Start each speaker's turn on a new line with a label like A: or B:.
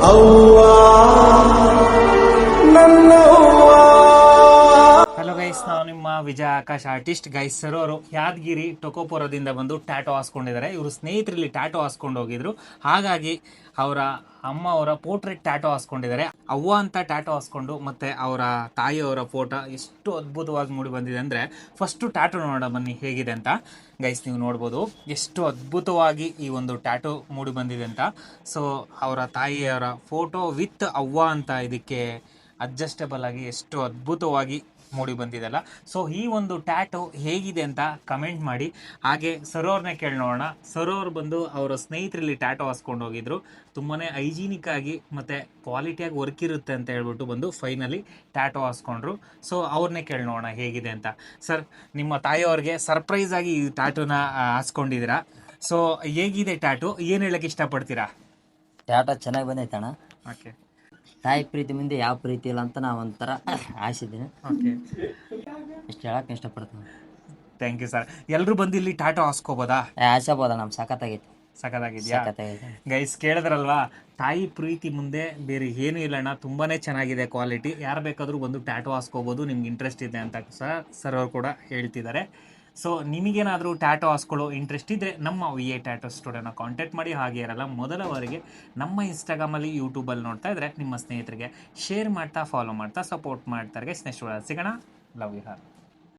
A: Hello guys, ನಾವು ನಿಮ್ಮ ವಿಜಯ Akash artist. Guys sir ಅವರು ಯಾದಗಿರಿ ಟೊಕೋಪುರದಿಂದ ಬಂದು ಟ್ಯಾಟೋ ಹಾಸ್ಕೊಂಡಿದ್ದಾರೆ. ಇವರು ಸ್ನೇಹಿತರಲ್ಲಿ ಟ್ಯಾಟೋ ಹಾಸ್ಕೊಂಡು ಹೋಗಿದ್ರು. ಹಾಗಾಗಿ ಅವರ ಅಮ್ಮ ಅವರ ಪೋರ್ಟ್ರೇಟ್ ಟ್ಯಾಟೋ ಹಾಸ್ಕೊಂಡಿದ್ದಾರೆ. ಅವ್ವ ಅಂತ ಟ್ಯಾಟೋ ಹಾಸ್ಕೊಂಡು ಮತ್ತೆ ಅವರ ತಾಯಿಯವರ ಫೋಟೋ ಎಷ್ಟು ಅದ್ಭುತವಾಗಿ ಮೂಡಿ ಬಂದಿದೆ ಅಂದರೆ, ಫಸ್ಟು ಟ್ಯಾಟೋ ನೋಡೋಣ ಬನ್ನಿ ಹೇಗಿದೆ ಅಂತ. ಗೈಸ್ ನೀವು ನೋಡ್ಬೋದು ಎಷ್ಟು ಅದ್ಭುತವಾಗಿ ಈ ಒಂದು ಟ್ಯಾಟೋ ಮೂಡಿ ಬಂದಿದೆ ಅಂತ. ಸೊ ಅವರ ತಾಯಿಯವರ ಫೋಟೋ ವಿತ್ ಅವ್ವ ಅಂತ ಇದಕ್ಕೆ ಅಡ್ಜಸ್ಟಬಲ್ ಆಗಿ ಎಷ್ಟು ಅದ್ಭುತವಾಗಿ ಮೂಡಿ ಬಂದಿದೆಲ್ಲ. ಸೊ ಈ ಒಂದು ಟ್ಯಾಟೋ ಹೇಗಿದೆ ಅಂತ ಕಮೆಂಟ್ ಮಾಡಿ. ಹಾಗೆ ಸರೋರ್ನೇ ಕೇಳಿ ನೋಡೋಣ. ಸರೋರ್ ಬಂದು ಅವರ ಸ್ನೇಹಿತರಲ್ಲಿ ಟ್ಯಾಟೋ ಹಾಸ್ಕೊಂಡು ಹೋಗಿದ್ರು. ತುಂಬಾ ಹೈಜೀನಿಕ್ ಆಗಿ ಮತ್ತು ಕ್ವಾಲಿಟಿಯಾಗಿ ವರ್ಕ್ ಇರುತ್ತೆ ಅಂತ ಹೇಳ್ಬಿಟ್ಟು ಬಂದು ಫೈನಲಿ ಟ್ಯಾಟೋ ಹಾಸ್ಕೊಂಡ್ರು. ಸೊ ಅವ್ರನ್ನೇ ಕೇಳಿ ನೋಡೋಣ ಹೇಗಿದೆ ಅಂತ. ಸರ್, ನಿಮ್ಮ ತಾಯಿಯವ್ರಿಗೆ ಸರ್ಪ್ರೈಸ್ ಆಗಿ ಈ ಟ್ಯಾಟೋನ ಹಾಸ್ಕೊಂಡಿದ್ದೀರಾ. ಸೊ ಹೇಗಿದೆ ಟ್ಯಾಟೋ, ಏನು ಹೇಳಕ್ಕೆ ಇಷ್ಟಪಡ್ತೀರಾ?
B: ಟ್ಯಾಟೋ ಚೆನ್ನಾಗಿ ಬಂದೈತಣ್ಣ.
A: ಓಕೆ.
B: ತಾಯಿ ಪ್ರೀತಿ ಮುಂದೆ ಯಾವ ಪ್ರೀತಿ ಇಲ್ಲ ಅಂತ ನಾವು ಒಂಥರ ಆಶಿದ್ದೀನಿ.
A: ಓಕೆ,
B: ಇಷ್ಟು ಹೇಳಕ್ಕೆ ಇಷ್ಟಪಡ್ತೀನಿ.
A: Thank you sir. ಎಲ್ಲರೂ ಬಂದು ಇಲ್ಲಿ ಟ್ಯಾಟೋ ಹಾಸ್ಕೋಬೋದಾ?
B: ಆಶಾಬೋದ ನಮ್ಮ ಸಖತ್ತಾಗೈತಿ.
A: ಸಖತ್ತಾಗಿದೆಯಾ? ಗೈಸ್ ಕೇಳಿದ್ರಲ್ವಾ, ತಾಯಿ ಪ್ರೀತಿ ಮುಂದೆ ಬೇರೆ ಏನೂ ಇಲ್ಲಣ್ಣ. ತುಂಬಾ ಚೆನ್ನಾಗಿದೆ ಕ್ವಾಲಿಟಿ. ಯಾರು ಬೇಕಾದರೂ ಬಂದು ಟ್ಯಾಟೋ ಹಾಸ್ಕೋಬೋದು, ನಿಮ್ಗೆ ಇಂಟ್ರೆಸ್ಟ್ ಇದೆ ಅಂತ ಸರ್ ಅವರು ಕೂಡ ಹೇಳ್ತಿದ್ದಾರೆ. ಸೊ ನಿಮಗೇನಾದರೂ ಟ್ಯಾಟೋ ಹಾಸ್ಕೊಳ್ಳೋ ಇಂಟ್ರೆಸ್ಟ್ ಇದ್ದರೆ ನಮ್ಮ VA ಟ್ಯಾಟೋ ಸ್ಟುಡಿಯೋನ ಕಾಂಟ್ಯಾಕ್ಟ್ ಮಾಡಿ. ಹಾಗೆ ಇರಲ್ಲ, ಮೊದಲ ಬಾರಿಗೆ ನಮ್ಮ ಇನ್ಸ್ಟಾಗ್ರಾಮಲ್ಲಿ ಯೂಟ್ಯೂಬಲ್ಲಿ ನೋಡ್ತಾ ಇದ್ದರೆ ನಿಮ್ಮ ಸ್ನೇಹಿತರಿಗೆ ಶೇರ್ ಮಾಡ್ತಾ, ಫಾಲೋ ಮಾಡ್ತಾ, ಸಪೋರ್ಟ್ ಮಾಡ್ತಾರೆ. ನೆಕ್ಸ್ಟ್ ಸಿಗೋಣ. Love you.